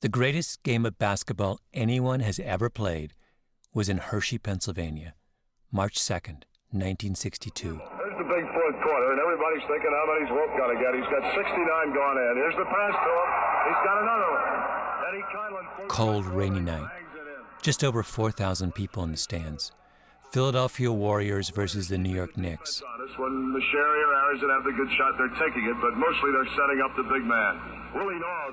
The greatest game of basketball anyone has ever played was in Hershey, Pennsylvania, March 2nd, 1962. There's the big fourth quarter, and everybody's thinking how many's Wilt going to get. He's got 69 gone in. Here's the pass to him. He's got another one. Eddie Conlon, Cold, rainy night. Just over 4,000 people in the stands. Philadelphia Warriors versus the New York Knicks. When the Sherry or Arizon have the good shot, they're taking it, but mostly they're setting up the big man.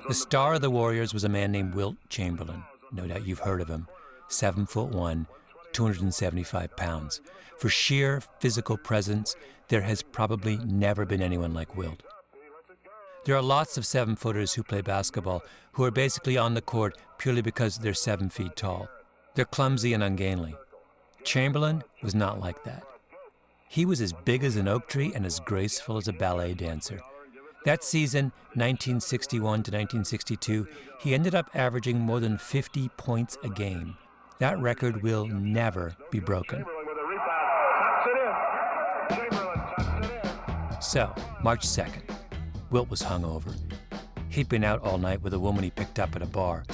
The star of the Warriors was a man named Wilt Chamberlain. No doubt you've heard of him. 7'1", 275 pounds. For sheer physical presence, there has probably never been anyone like Wilt. There are lots of 7-footers who play basketball who are basically on the court purely because they're 7 feet tall. They're clumsy and ungainly. Chamberlain was not like that. He was as big as an oak tree and as graceful as a ballet dancer. That season, 1961 to 1962, he ended up averaging more than 50 points a game. That record will never be broken. So, March 2nd, Wilt was hungover. He'd been out all night with a woman he picked up at a bar.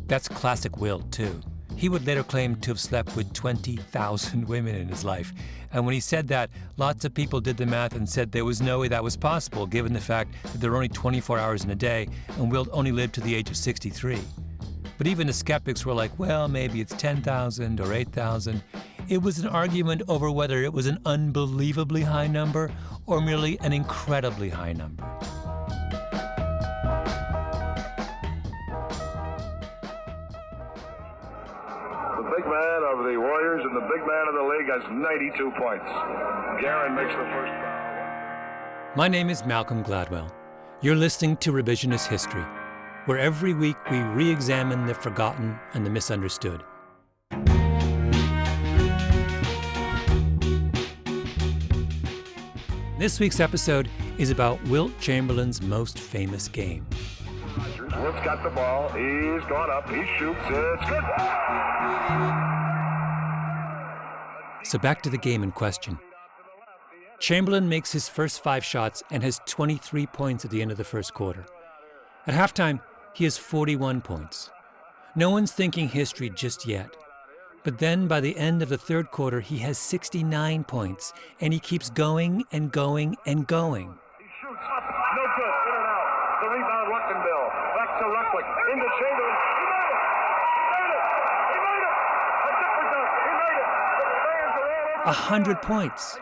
That's classic Wilt, too. He would later claim to have slept with 20,000 women in his life. And when he said that, lots of people did the math and said there was no way that was possible, given the fact that there were only 24 hours in a day, and Wilt only lived to the age of 63. But even the skeptics were like, well, maybe it's 10,000 or 8,000. It was an argument over whether it was an unbelievably high number or merely an incredibly high number. The big man of the Warriors and the big man of the league has 92 points. Guerin makes the first foul. My name is Malcolm Gladwell. You're listening to Revisionist History, where every week we re-examine the forgotten and the misunderstood. This week's episode is about Wilt Chamberlain's most famous game. Wilt's got the ball. He's gone up. He shoots. It's good. So back to the game in question. Chamberlain makes his first 5 shots and has 23 points at the end of the first quarter. At halftime, he has 41 points. No one's thinking history just yet. But then by the end of the third quarter, he has 69 points, and he keeps going and going and going. He shoots up. No good. In and out. The rebound, Luckenbill. Back to Rucklick. Into Chamberlain. He made it. He made it. A different dunk. He made it. The fans are all over. 100 points.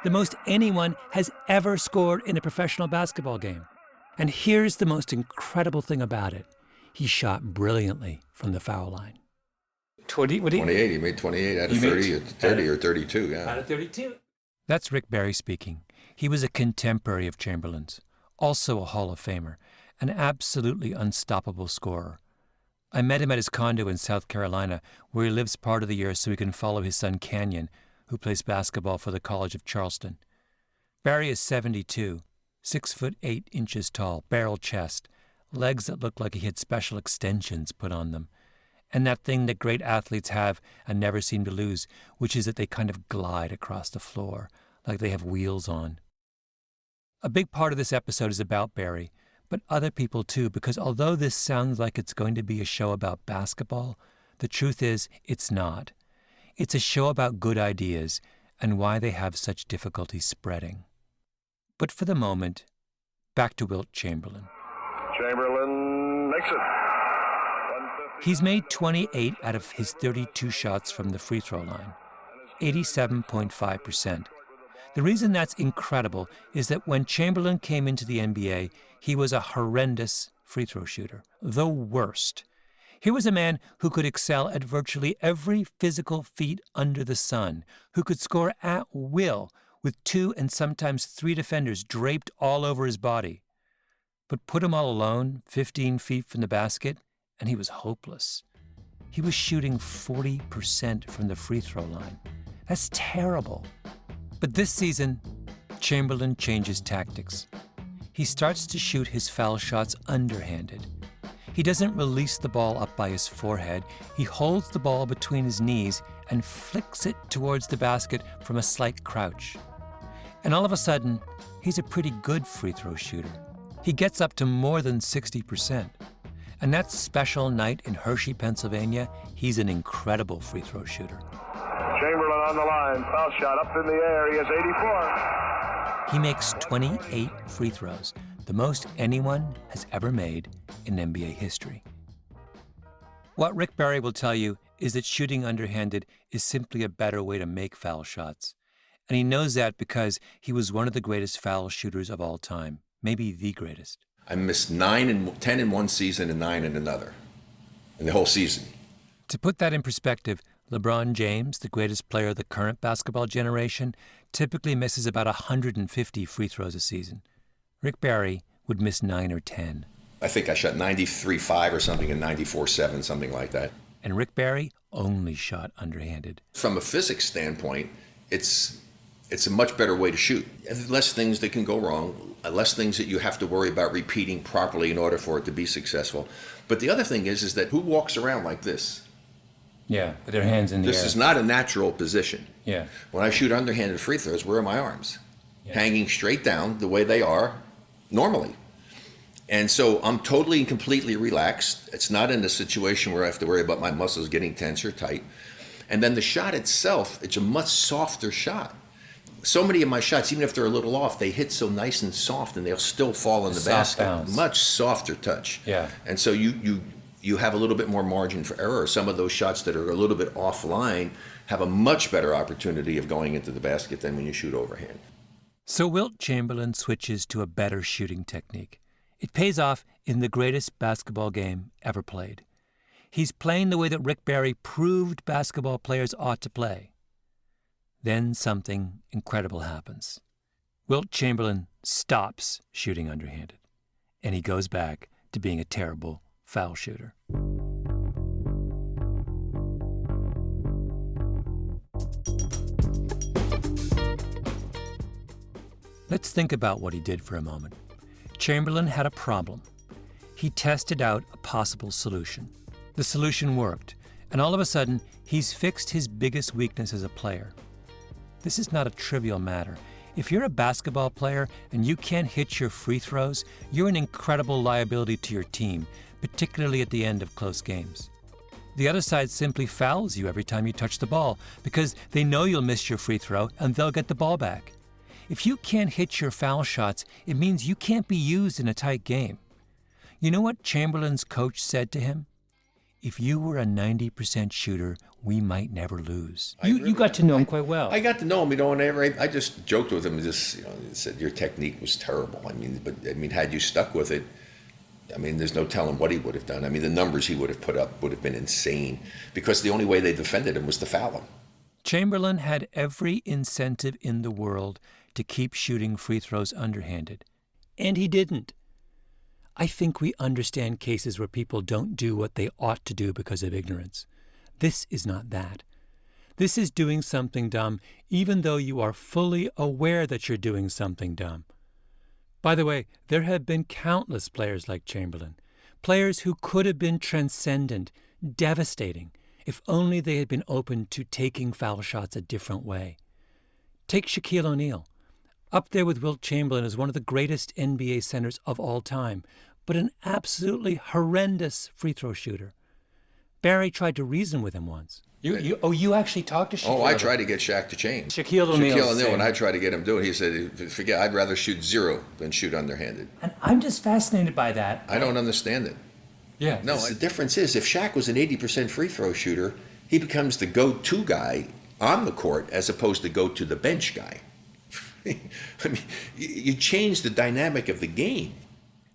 The most anyone has ever scored in a professional basketball game. And here's the most incredible thing about it. He shot brilliantly from the foul line. 28. He made 28 out of 30 or 32, yeah. Out of 32. That's Rick Barry speaking. He was a contemporary of Chamberlain's, also a Hall of Famer, an absolutely unstoppable scorer. I met him at his condo in South Carolina, where he lives part of the year so he can follow his son Canyon, who plays basketball for the College of Charleston. Barry is 72, 6'8" tall, barrel chest, legs that look like he had special extensions put on them, and that thing that great athletes have and never seem to lose, which is that they kind of glide across the floor, like they have wheels on. A big part of this episode is about Barry, but other people too, because although this sounds like it's going to be a show about basketball, the truth is it's not. It's a show about good ideas and why they have such difficulty spreading. But for the moment, back to Wilt Chamberlain. Chamberlain makes it. He's made 28 out of his 32 shots from the free throw line, 87.5%. The reason that's incredible is that when Chamberlain came into the NBA, he was a horrendous free throw shooter, the worst. Here was a man who could excel at virtually every physical feat under the sun, who could score at will with 2 and sometimes 3 defenders draped all over his body. But put him all alone, 15 feet from the basket, and he was hopeless. He was shooting 40% from the free throw line. That's terrible. But this season, Chamberlain changes tactics. He starts to shoot his foul shots underhanded. He doesn't release the ball up by his forehead. He holds the ball between his knees and flicks it towards the basket from a slight crouch. And all of a sudden, he's a pretty good free throw shooter. He gets up to more than 60%. And that special night in Hershey, Pennsylvania, he's an incredible free throw shooter. Chamberlain on the line. Foul shot up in the air. He has 84. He makes 28 free throws, the most anyone has ever made in NBA history. What Rick Barry will tell you is that shooting underhanded is simply a better way to make foul shots. And he knows that because he was one of the greatest foul shooters of all time, maybe the greatest. I missed 10 in one season and 9 in another, in the whole season. To put that in perspective, LeBron James, the greatest player of the current basketball generation, typically misses about 150 free throws a season. Rick Barry would miss 9 or 10. I think I shot 93.5 or something and 94.7, something like that. And Rick Barry only shot underhanded. From a physics standpoint, it's a much better way to shoot. Less things that can go wrong, less things that you have to worry about repeating properly in order for it to be successful. But the other thing is that who walks around like this? Yeah, with their hands in the air. This is not a natural position. Yeah. When I shoot underhanded free throws, where are my arms? Yeah. Hanging straight down the way they are normally. And so I'm totally and completely relaxed. It's not in a situation where I have to worry about my muscles getting tense or tight. And then the shot itself, it's a much softer shot. So many of my shots, even if they're a little off, they hit so nice and soft and they'll still fall in the basket. Bounce. Much softer touch. Yeah. And so you have a little bit more margin for error. Some of those shots that are a little bit offline have a much better opportunity of going into the basket than when you shoot overhand. So Wilt Chamberlain switches to a better shooting technique. It pays off in the greatest basketball game ever played. He's playing the way that Rick Barry proved basketball players ought to play. Then something incredible happens. Wilt Chamberlain stops shooting underhanded, and he goes back to being a terrible foul shooter. Let's think about what he did for a moment. Chamberlain had a problem. He tested out a possible solution. The solution worked, and all of a sudden, he's fixed his biggest weakness as a player. This is not a trivial matter. If you're a basketball player and you can't hit your free throws, you're an incredible liability to your team, particularly at the end of close games. The other side simply fouls you every time you touch the ball because they know you'll miss your free throw and they'll get the ball back. If you can't hit your foul shots, it means you can't be used in a tight game. You know what Chamberlain's coach said to him? If you were a 90% shooter, we might never lose. You got to know him quite well. I got to know him, and I just joked with him. Just said your technique was terrible. Had you stuck with it, there's no telling what he would have done. The numbers he would have put up would have been insane because the only way they defended him was to foul him. Chamberlain had every incentive in the world to keep shooting free throws underhanded, and he didn't. I think we understand cases where people don't do what they ought to do because of ignorance. This is not that. This is doing something dumb, even though you are fully aware that you're doing something dumb. By the way, there have been countless players like Chamberlain, players who could have been transcendent, devastating, if only they had been open to taking foul shots a different way. Take Shaquille O'Neal, up there with Wilt Chamberlain as one of the greatest NBA centers of all time, but an absolutely horrendous free throw shooter. Barry tried to reason with him once. You actually talked to Shaquille? Oh, I tried to get Shaq to change. Shaquille O'Neal, when I tried to get him to do it, he said, forget, I'd rather shoot 0 than shoot underhanded. And I'm just fascinated by that. I don't understand it. Yeah. No, the difference is if Shaq was an 80% free throw shooter, he becomes the go-to guy on the court as opposed to go-to the bench guy. You change the dynamic of the game.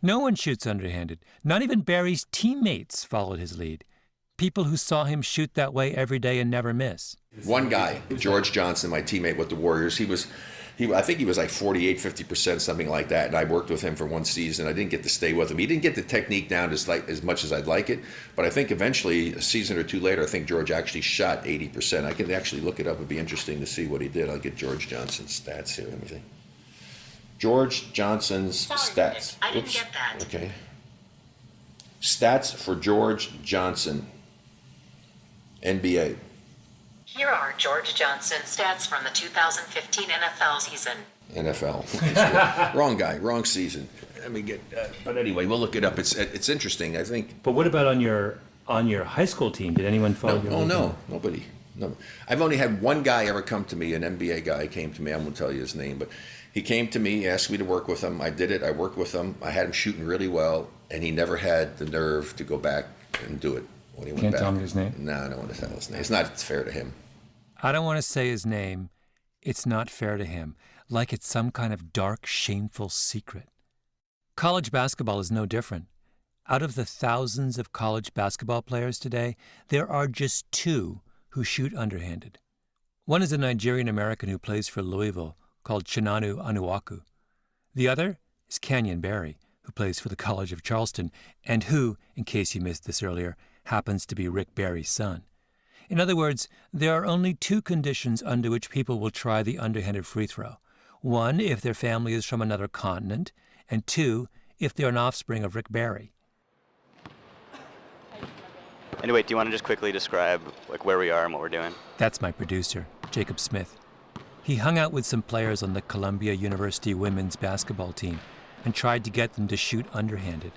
No one shoots underhanded. Not even Barry's teammates followed his lead. People who saw him shoot that way every day and never miss. One guy, George Johnson, my teammate with the Warriors, I think he was like 48, 50%, something like that. And I worked with him for one season. I didn't get to stay with him. He didn't get the technique down as much as I'd like it. But I think eventually, a season or two later, I think George actually shot 80%. I can actually look it up. It'd be interesting to see what he did. I'll get George Johnson's stats here. Let me see. George Johnson's stats. I didn't get that. Okay. Stats for George Johnson, NBA. Here are George Johnson's stats from the 2015 NFL season. NFL. Wrong guy, wrong season. Let me get. But anyway, we'll look it up. It's interesting. I think. But what about on your high school team? Did anyone follow you? Oh no, nobody. No, I've only had one guy ever come to me. An NBA guy came to me. I won't tell you his name, but he came to me, asked me to work with him. I did it. I worked with him. I had him shooting really well, and he never had the nerve to go back and do it when he went Can't back. tell me his name? No, I don't want to tell his name. It's not fair to him. I don't want to say his name. It's not fair to him, like it's some kind of dark, shameful secret. College basketball is no different. Out of the thousands of college basketball players today, there are just 2 who shoot underhanded. One is a Nigerian-American who plays for Louisville called Chinanu Anuaku. The other is Canyon Barry, who plays for the College of Charleston and who, in case you missed this earlier, happens to be Rick Barry's son. In other words, there are only 2 conditions under which people will try the underhanded free throw. 1, if their family is from another continent, and 2, if they're an offspring of Rick Barry. Anyway, do you want to just quickly describe where we are and what we're doing? That's my producer, Jacob Smith. He hung out with some players on the Columbia University women's basketball team and tried to get them to shoot underhanded.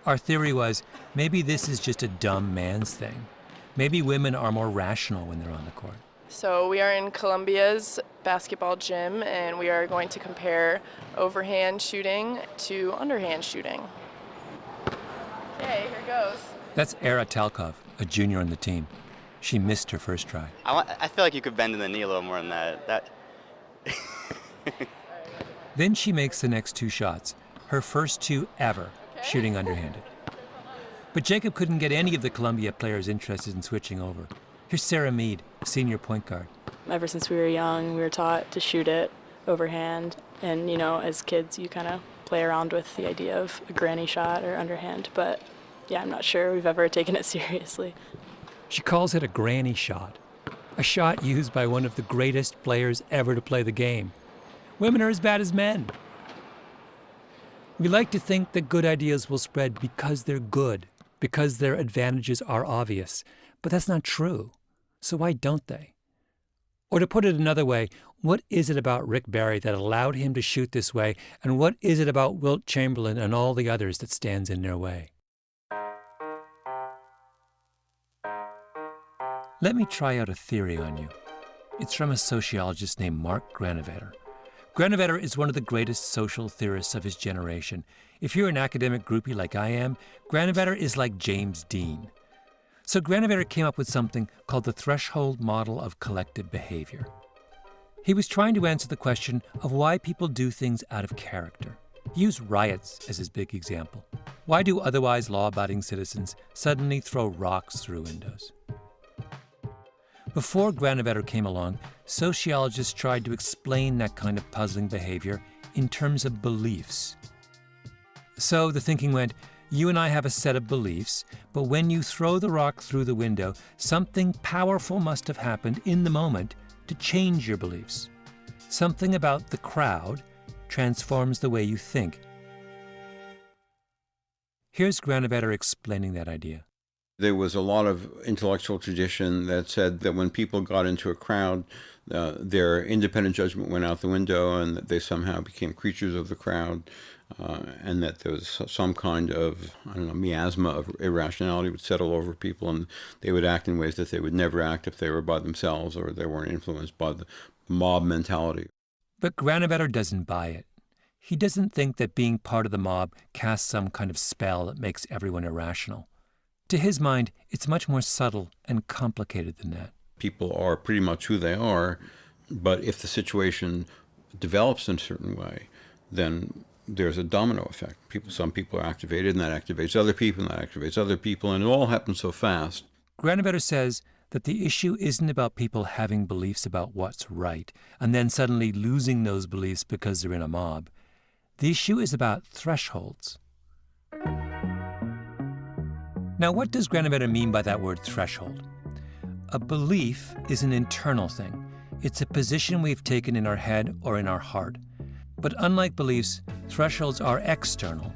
Our theory was maybe this is just a dumb man's thing. Maybe women are more rational when they're on the court. So we are in Columbia's basketball gym, and we are going to compare overhand shooting to underhand shooting. Okay, here goes. That's Era Talkov, a junior on the team. She missed her first try. I feel like you could bend in the knee a little more than that. Then she makes the next 2 shots, her first 2 ever, shooting underhanded. But Jacob couldn't get any of the Columbia players interested in switching over. Here's Sarah Mead, senior point guard. Ever since we were young, we were taught to shoot it overhand. And, as kids, you kind of play around with the idea of a granny shot or underhand. But, yeah, I'm not sure we've ever taken it seriously. She calls it a granny shot, a shot used by one of the greatest players ever to play the game. Women are as bad as men. We like to think that good ideas will spread because they're good, because their advantages are obvious. But that's not true. So why don't they? Or to put it another way, what is it about Rick Barry that allowed him to shoot this way, and what is it about Wilt Chamberlain and all the others that stands in their way? Let me try out a theory on you. It's from a sociologist named Mark Granovetter. Granovetter is one of the greatest social theorists of his generation. If you're an academic groupie like I am, Granovetter is like James Dean. So Granovetter came up with something called the threshold model of collective behavior. He was trying to answer the question of why people do things out of character. He used riots as his big example. Why do otherwise law-abiding citizens suddenly throw rocks through windows? Before Granovetter came along, sociologists tried to explain that kind of puzzling behavior in terms of beliefs. So the thinking went, you and I have a set of beliefs, but when you throw the rock through the window, something powerful must have happened in the moment to change your beliefs. Something about the crowd transforms the way you think. Here's Granovetter explaining that idea. There was a lot of intellectual tradition that said that when people got into a crowd, their independent judgment went out the window and that they somehow became creatures of the crowd, and that there was some kind of, miasma of irrationality would settle over people, and they would act in ways that they would never act if they were by themselves or they weren't influenced by the mob mentality. But Granovetter doesn't buy it. He doesn't think that being part of the mob casts some kind of spell that makes everyone irrational. To his mind, it's much more subtle and complicated than that. People are pretty much who they are, but if the situation develops in a certain way, then there's a domino effect. Some people are activated, and that activates other people, and that activates other people, and it all happens so fast. Granovetter says that the issue isn't about people having beliefs about what's right, and then suddenly losing those beliefs because they're in a mob. The issue is about thresholds. Now, what does Granovetter mean by that word threshold? A belief is an internal thing. It's a position we've taken in our head or in our heart. But unlike beliefs, thresholds are external.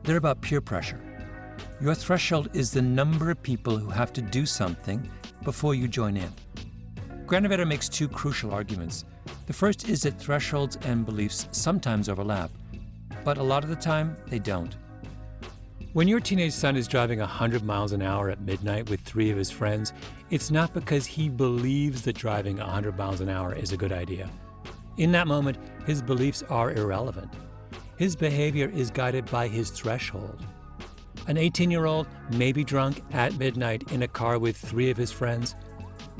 They're about peer pressure. Your threshold is the number of people who have to do something before you join in. Granovetter makes 2 crucial arguments. The first is that thresholds and beliefs sometimes overlap. but a lot of the time, they don't. When your teenage son is driving 100 miles an hour at midnight with 3 of his friends, it's not because he believes that driving 100 miles an hour is a good idea. In that moment, his beliefs are irrelevant. His behavior is guided by his threshold. An 18-year-old may be drunk at midnight in a car with 3 of his friends.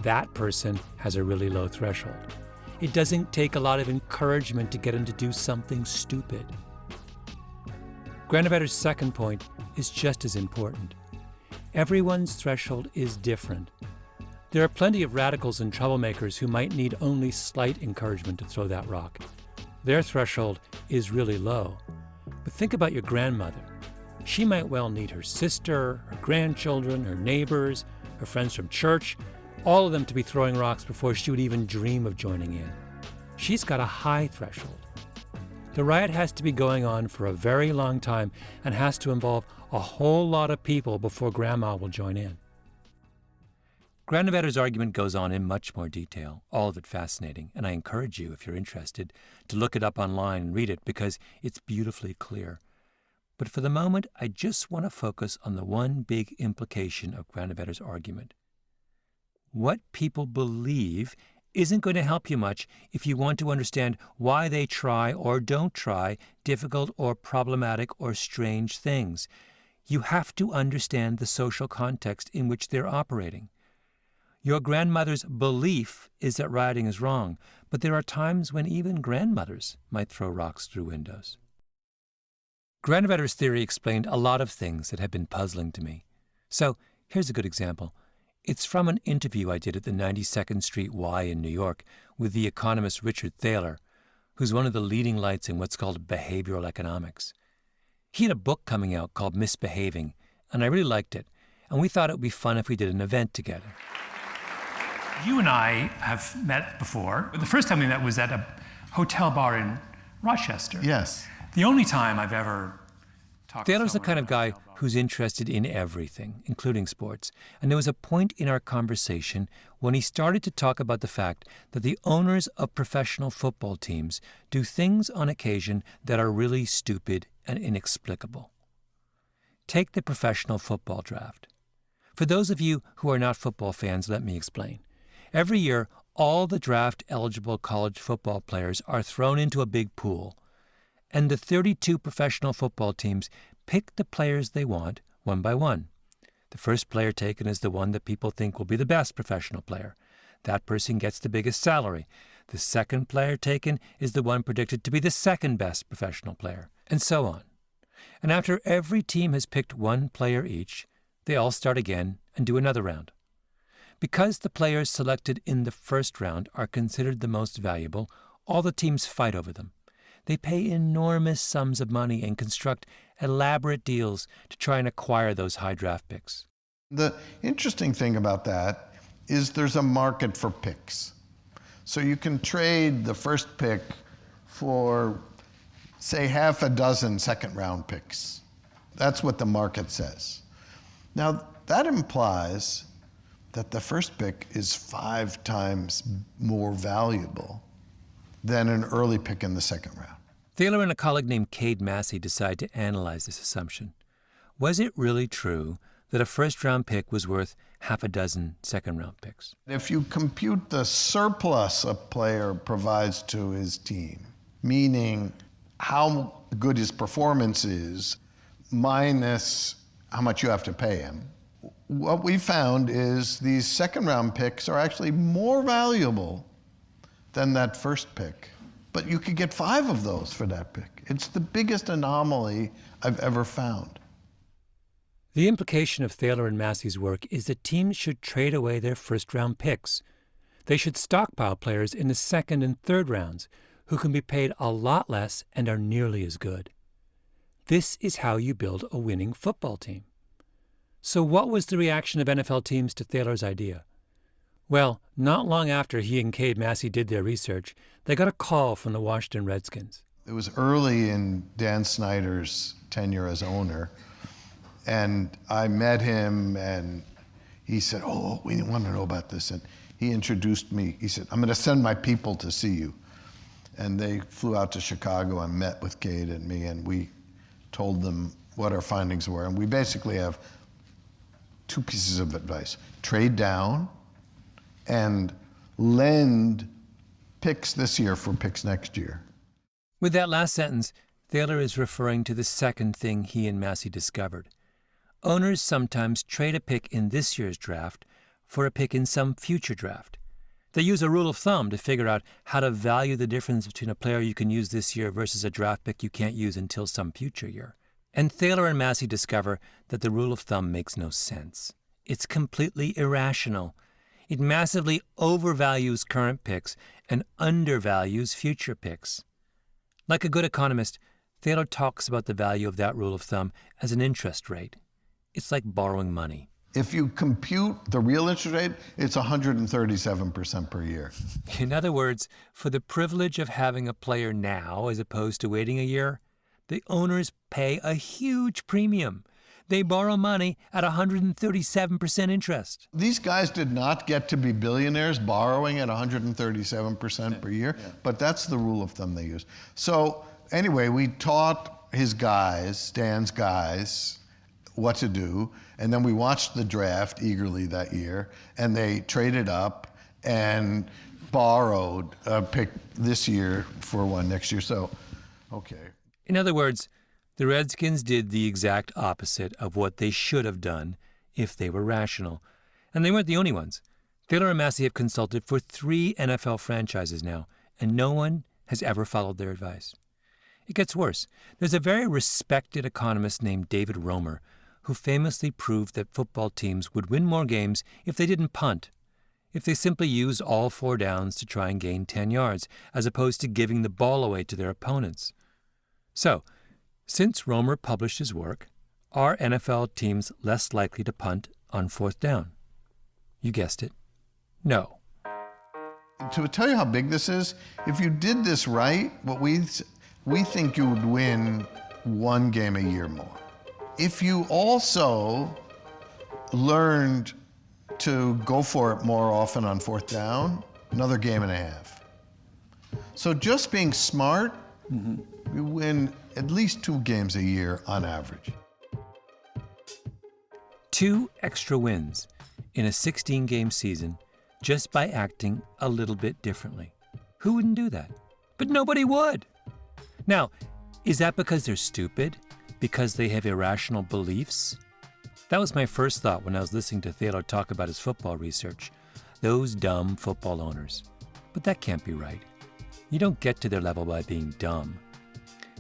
That person has a really low threshold. It doesn't take a lot of encouragement to get him to do something stupid. Granovetter's second point is just as important. Everyone's threshold is different. There are plenty of radicals and troublemakers who might need only slight encouragement to throw that rock. Their threshold is really low. But think about your grandmother. She might well need her sister, her grandchildren, her neighbors, her friends from church, all of them to be throwing rocks before she would even dream of joining in. She's got a high threshold. The riot has to be going on for a very long time and has to involve a whole lot of people before Grandma will join in. Granovetter's argument goes on in much more detail, all of it fascinating, and I encourage you, if you're interested, to look it up online and read it because it's beautifully clear. But for the moment, I just want to focus on the one big implication of Granovetter's argument. What people believe isn't going to help you much if you want to understand why they try or don't try difficult or problematic or strange things. You have to understand the social context in which they're operating. Your grandmother's belief is that rioting is wrong, but there are times when even grandmothers might throw rocks through windows. Granovetter's theory explained a lot of things that had been puzzling to me. So here's a good example. It's from an interview I did at the 92nd Street Y in New York with the economist Richard Thaler, who's one of the leading lights in what's called behavioral economics. He had a book coming out called Misbehaving, and I really liked it, and we thought it would be fun if we did an event together. You and I have met before. The first time we met was at a hotel bar in Rochester. Yes. The only time I've ever talked to Thaler's the someone kind of about guy hotel bars. who's interested in everything, including sports. And there was a point in our conversation when he started to talk about the fact that the owners of professional football teams do things on occasion that are really stupid and inexplicable. Take the professional football draft. For those of you who are not football fans, let me explain. Every year, all the draft-eligible college football players are thrown into a big pool, and the 32 professional football teams pick the players they want one by one. The first player taken is the one that people think will be the best professional player. That person gets the biggest salary. The second player taken is the one predicted to be the second best professional player, and so on. And after every team has picked one player each, they all start again and do another round. Because the players selected in the first round are considered the most valuable, all the teams fight over them. They pay enormous sums of money and construct elaborate deals to try and acquire those high draft picks. The interesting thing about that is there's a market for picks. So you can trade the first pick for, say, half a dozen second-round picks. That's what the market says. Now, that implies that the first pick is 5 times more valuable than an early pick in the second round. Thaler and a colleague named Cade Massey decided to analyze this assumption. Was it really true that a first-round pick was worth half a dozen second-round picks? If you compute the surplus a player provides to his team, meaning how good his performance is minus how much you have to pay him, what we found is these second-round picks are actually more valuable than that first pick. But you could get 5 of those for that pick. It's the biggest anomaly I've ever found. The implication of Thaler and Massey's work is that teams should trade away their first-round picks. They should stockpile players in the second and third rounds who can be paid a lot less and are nearly as good. This is how you build a winning football team. So what was the reaction of NFL teams to Thaler's idea? Well, not long after he and Cade Massey did their research, they got a call from the Washington Redskins. It was early in Dan Snyder's tenure as owner, and I met him, and he said, "Oh, we want to know about this." And he introduced me. He said, "I'm going to send my people to see you." And they flew out to Chicago and met with Kate and me, and we told them what our findings were. And we basically have two pieces of advice. Trade down and lend picks this year for picks next year. With that last sentence, Thaler is referring to the second thing he and Massey discovered. Owners sometimes trade a pick in this year's draft for a pick in some future draft. They use a rule of thumb to figure out how to value the difference between a player you can use this year versus a draft pick you can't use until some future year. And Thaler and Massey discover that the rule of thumb makes no sense. It's completely irrational. It massively overvalues current picks and undervalues future picks. Like a good economist, Thaler talks about the value of that rule of thumb as an interest rate. It's like borrowing money. If you compute the real interest rate, it's 137% per year. In other words, for the privilege of having a player now as opposed to waiting a year, the owners pay a huge premium. They borrow money at 137% interest. These guys did not get to be billionaires borrowing at 137% per year, but that's the rule of thumb they use. So anyway, we taught his guys, Stan's guys, what to do, and then we watched the draft eagerly that year, and they traded up and borrowed a pick this year for one next year. So, okay. In other words, the Redskins did the exact opposite of what they should have done if they were rational. And they weren't the only ones. Thaler and Massey have consulted for 3 NFL franchises now, and no one has ever followed their advice. It gets worse. There's a very respected economist named David Romer who famously proved that football teams would win more games if they didn't punt, if they simply used all 4 downs to try and gain 10 yards, as opposed to giving the ball away to their opponents. So, since Romer published his work, are NFL teams less likely to punt on 4th down? You guessed it. No. To tell you how big this is, if you did this right, what we think you would win 1 game a year more. If you also learned to go for it more often on 4th down, another game and a half. So just being smart, you win at least 2 games a year on average. 2 extra wins in a 16-game season just by acting a little bit differently. Who wouldn't do that? But nobody would. Now, is that because they're stupid? Because they have irrational beliefs? That was my first thought when I was listening to Thaler talk about his football research. Those dumb football owners. But that can't be right. You don't get to their level by being dumb.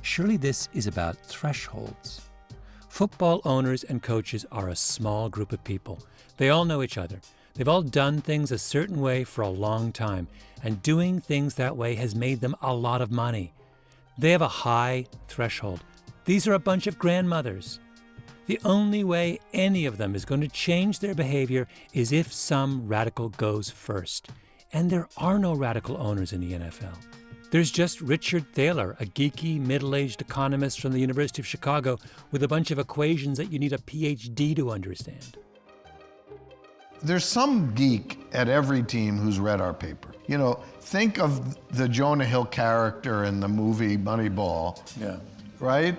Surely this is about thresholds. Football owners and coaches are a small group of people. They all know each other. They've all done things a certain way for a long time, and doing things that way has made them a lot of money. They have a high threshold. These are a bunch of grandmothers. The only way any of them is going to change their behavior is if some radical goes first. And there are no radical owners in the NFL. There's just Richard Thaler, a geeky, middle-aged economist from the University of Chicago with a bunch of equations that you need a PhD to understand. There's some geek at every team who's read our paper. You know, think of the Jonah Hill character in the movie Moneyball. Yeah. Right?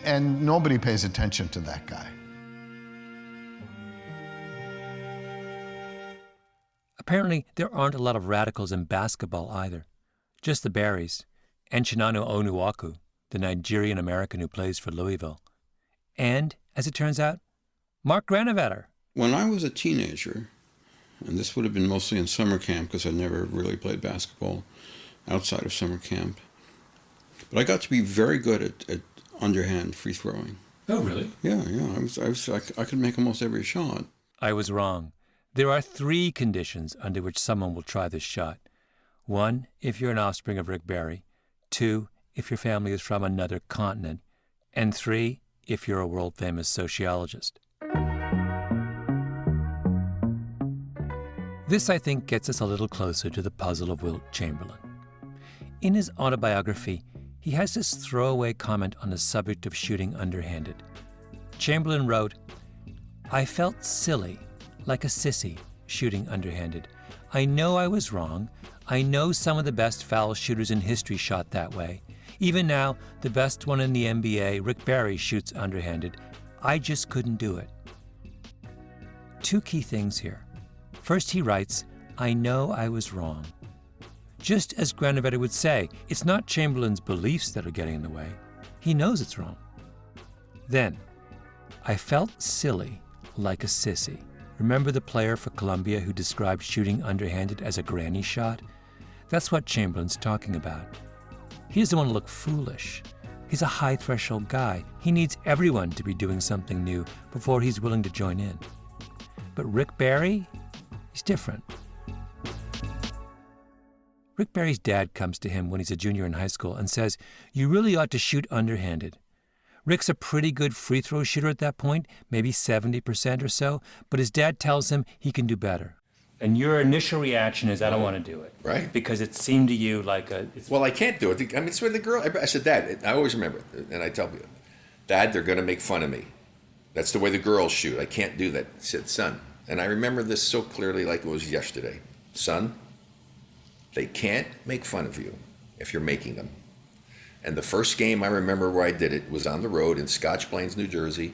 And nobody pays attention to that guy. Apparently, there aren't a lot of radicals in basketball either. Just the Barrys, and Chinanu Onuaku, the Nigerian-American who plays for Louisville. And, as it turns out, Mark Granovetter. When I was a teenager, and this would have been mostly in summer camp because I never really played basketball outside of summer camp, but I got to be very good at underhand free throwing. Oh, really? Yeah. I could make almost every shot. I was wrong. There are 3 conditions under which someone will try this shot. 1, if you're an offspring of Rick Barry. 2, if your family is from another continent. And 3, if you're a world-famous sociologist. This, I think, gets us a little closer to the puzzle of Wilt Chamberlain. In his autobiography, he has this throwaway comment on the subject of shooting underhanded. Chamberlain wrote, "I felt silly, like a sissy, shooting underhanded. I know I was wrong. I know some of the best foul shooters in history shot that way. Even now, the best one in the NBA, Rick Barry, shoots underhanded. I just couldn't do it. Two key things here. First, he writes, I know I was wrong. Just as Granovetter would say, it's not Chamberlain's beliefs that are getting in the way. He knows it's wrong. Then, I felt silly, like a sissy. Remember the player for Columbia who described shooting underhanded as a granny shot? That's what Chamberlain's talking about. He doesn't want to look foolish. He's a high-threshold guy. He needs everyone to be doing something new before he's willing to join in. But Rick Barry, he's different. Rick Barry's dad comes to him when he's a junior in high school and says, you really ought to shoot underhanded. Rick's a pretty good free throw shooter at that point, maybe 70% or so, but his dad tells him he can do better. And your initial reaction is, I don't want to do it. Right. Because it seemed to you like a... Well, I can't do it. I mean, it's where the girl... I said, Dad, I always remember, and I tell you, Dad, they're going to make fun of me. That's the way the girls shoot. I can't do that. I said, son, and I remember this so clearly like it was yesterday. Son, they can't make fun of you if you're making them. And the first game I remember where I did it was on the road in Scotch Plains, New Jersey.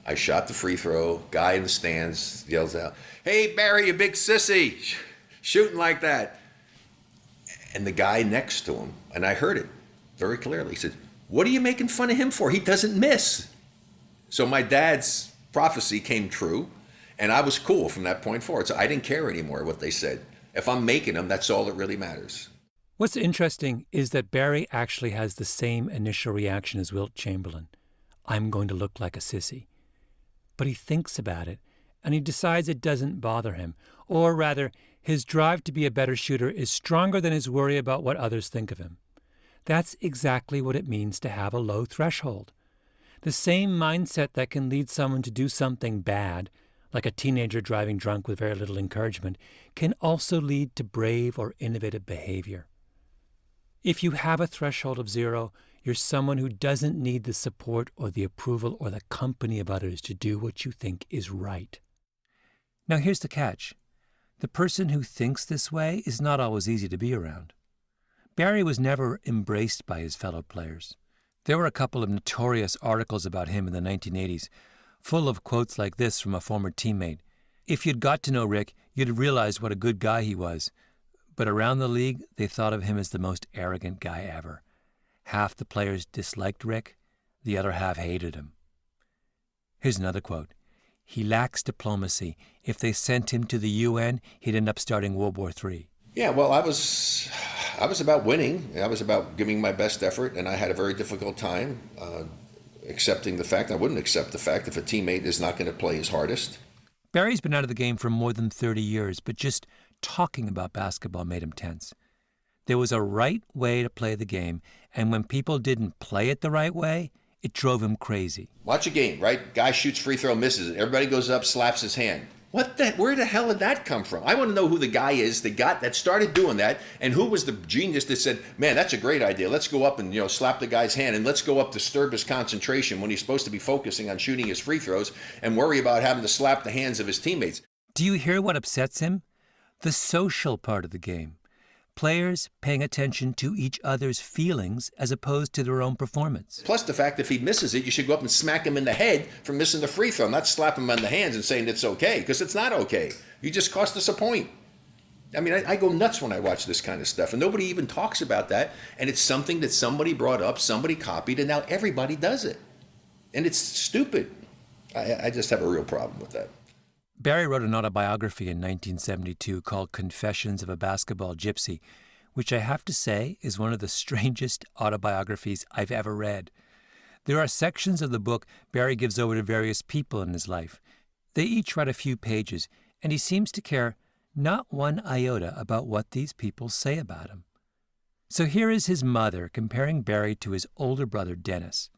I shot the free throw. Guy in the stands yells out, hey, Barry, you big sissy, shooting like that. And the guy next to him, and I heard it very clearly, he said, what are you making fun of him for? He doesn't miss. So my dad's prophecy came true, and I was cool from that point forward. So I didn't care anymore what they said. If I'm making them, that's all that really matters. What's interesting is that Barry actually has the same initial reaction as Wilt Chamberlain. I'm going to look like a sissy. But he thinks about it, and he decides it doesn't bother him. Or rather, his drive to be a better shooter is stronger than his worry about what others think of him. That's exactly what it means to have a low threshold. The same mindset that can lead someone to do something bad, like a teenager driving drunk with very little encouragement, can also lead to brave or innovative behavior. If you have a threshold of 0, you're someone who doesn't need the support or the approval or the company of others to do what you think is right. Now here's the catch. The person who thinks this way is not always easy to be around. Barry was never embraced by his fellow players. There were a couple of notorious articles about him in the 1980s, full of quotes like this from a former teammate. If you'd got to know Rick, you'd have realized what a good guy he was. But around the league, they thought of him as the most arrogant guy ever. Half the players disliked Rick, the other half hated him. Here's another quote. He lacks diplomacy. If they sent him to the UN, he'd end up starting World War III. Yeah, well, I was about winning. I was about giving my best effort, and I had a very difficult time accepting the fact. I wouldn't accept the fact if a teammate is not going to play his hardest. Barry's been out of the game for more than 30 years, but just talking about basketball made him tense. There was a right way to play the game, and when people didn't play it the right way, it drove him crazy. Watch a game, right? Guy shoots free throw, misses it. Everybody goes up, slaps his hand. Where the hell did that come from? I want to know who the guy is that started doing that, and who was the genius that said, man, that's a great idea. Let's go up and slap the guy's hand, and let's go up, disturb his concentration when he's supposed to be focusing on shooting his free throws and worry about having to slap the hands of his teammates. Do you hear what upsets him? The social part of the game. Players paying attention to each other's feelings as opposed to their own performance. Plus the fact that if he misses it, you should go up and smack him in the head for missing the free throw, not slap him on the hands and saying it's okay, because it's not okay. You just cost us a point. I mean, I go nuts when I watch this kind of stuff, and nobody even talks about that, and it's something that somebody brought up, somebody copied, and now everybody does it. And it's stupid. I just have a real problem with that. Barry wrote an autobiography in 1972 called Confessions of a Basketball Gypsy, which I have to say is one of the strangest autobiographies I've ever read. There are sections of the book Barry gives over to various people in his life. They each write a few pages, and he seems to care not one iota about what these people say about him. So here is his mother comparing Barry to his older brother, Dennis.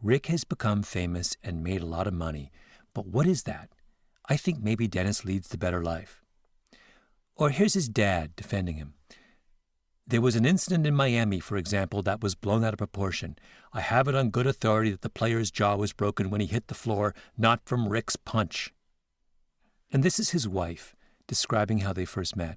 Rick has become famous and made a lot of money, but what is that? I think maybe Dennis leads the better life. Or here's his dad defending him. There was an incident in Miami, for example, that was blown out of proportion. I have it on good authority that the player's jaw was broken when he hit the floor, not from Rick's punch. And this is his wife, describing how they first met.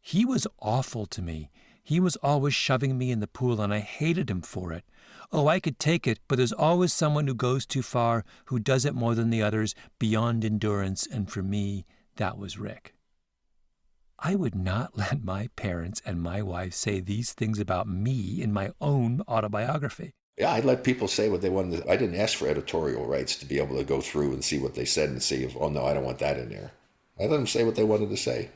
He was awful to me. He was always shoving me in the pool, and I hated him for it. Oh, I could take it, but there's always someone who goes too far, who does it more than the others, beyond endurance, and for me, that was Rick. I would not let my parents and my wife say these things about me in my own autobiography. Yeah, I let people say what they wanted. I didn't ask for editorial rights to be able to go through and see what they said and see if, oh no, I don't want that in there. I let them say what they wanted to say.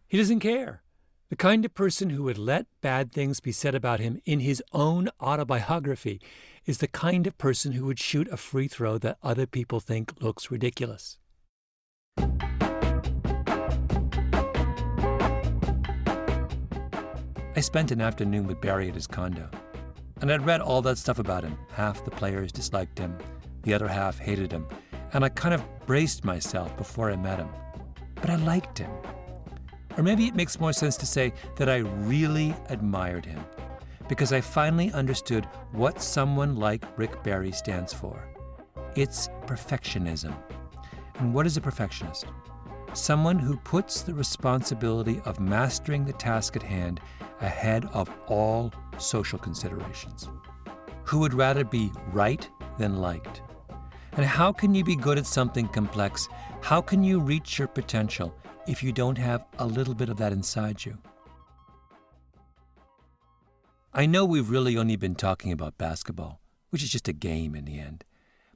He doesn't care. The kind of person who would let bad things be said about him in his own autobiography is the kind of person who would shoot a free throw that other people think looks ridiculous. I spent an afternoon with Barry at his condo, and I'd read all that stuff about him. Half the players disliked him, the other half hated him, and I kind of braced myself before I met him. But I liked him. Or maybe it makes more sense to say that I really admired him, because I finally understood what someone like Rick Barry stands for. It's perfectionism. And what is a perfectionist? Someone who puts the responsibility of mastering the task at hand ahead of all social considerations. Who would rather be right than liked? And how can you be good at something complex? How can you reach your potential if you don't have a little bit of that inside you? I know we've really only been talking about basketball, which is just a game in the end.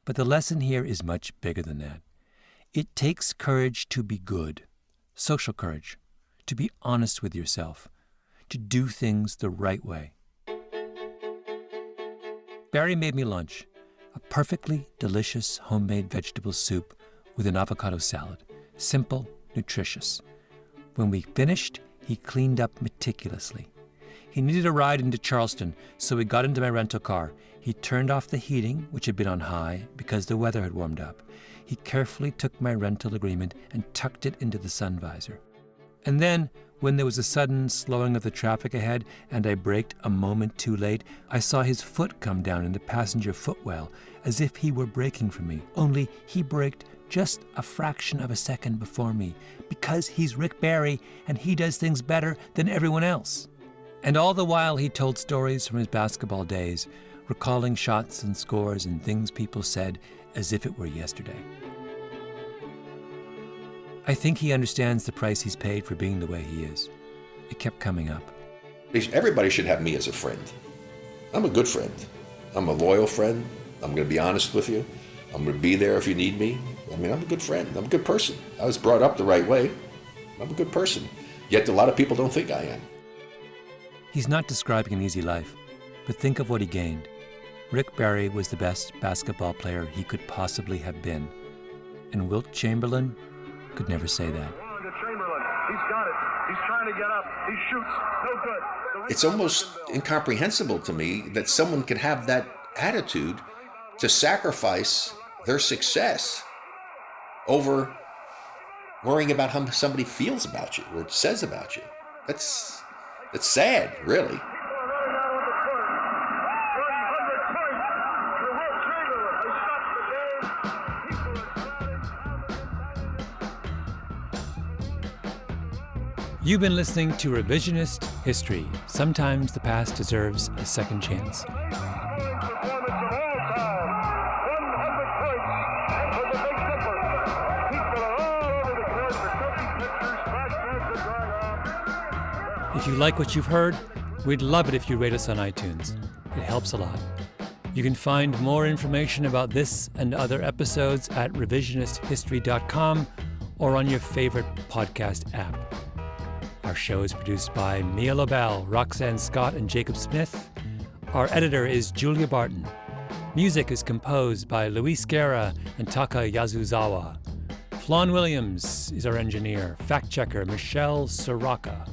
But the lesson here is much bigger than that. It takes courage to be good, social courage, to be honest with yourself, to do things the right way. Barry made me lunch, a perfectly delicious homemade vegetable soup with an avocado salad, simple, nutritious. When we finished, he cleaned up meticulously. He needed a ride into Charleston, so we got into my rental car. He turned off the heating, which had been on high, because the weather had warmed up. He carefully took my rental agreement and tucked it into the sun visor. And then, when there was a sudden slowing of the traffic ahead and I braked a moment too late, I saw his foot come down in the passenger footwell, as if he were braking for me, only he braked just a fraction of a second before me, because he's Rick Barry and he does things better than everyone else. And all the while he told stories from his basketball days, recalling shots and scores and things people said as if it were yesterday. I think he understands the price he's paid for being the way he is. It kept coming up. Everybody should have me as a friend. I'm a good friend. I'm a loyal friend. I'm going to be honest with you. I'm going to be there if you need me. I mean, I'm a good friend. I'm a good person. I was brought up the right way. I'm a good person. Yet a lot of people don't think I am. He's not describing an easy life, but think of what he gained. Rick Barry was the best basketball player he could possibly have been. And Wilt Chamberlain could never say that. He's got it. He's trying to get up. He shoots. No good. It's almost incomprehensible to me that someone can have that attitude to sacrifice their success over worrying about how somebody feels about you or says about you. It's sad, really. You've been listening to Revisionist History. Sometimes the past deserves a second chance. If you like what you've heard, we'd love it if you rate us on iTunes. It helps a lot. You can find more information about this and other episodes at revisionisthistory.com or on your favorite podcast app. Our show is produced by Mia Lobel, Roxanne Scott, and Jacob Smith. Our editor is Julia Barton. Music is composed by Luis Guerra and Taka Yasuzawa. Flawn Williams is our engineer. Fact-checker Michelle Soraka.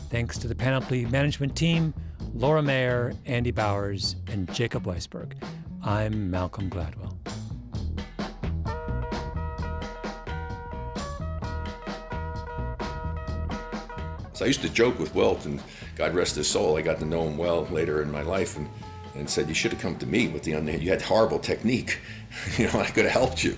Thanks to the Panoply management team, Laura Mayer, Andy Bowers, and Jacob Weisberg. I'm Malcolm Gladwell. So I used to joke with Wilt, and God rest his soul, I got to know him well later in my life, and said, you should have come to me with the underhanded. You had horrible technique. I could have helped you.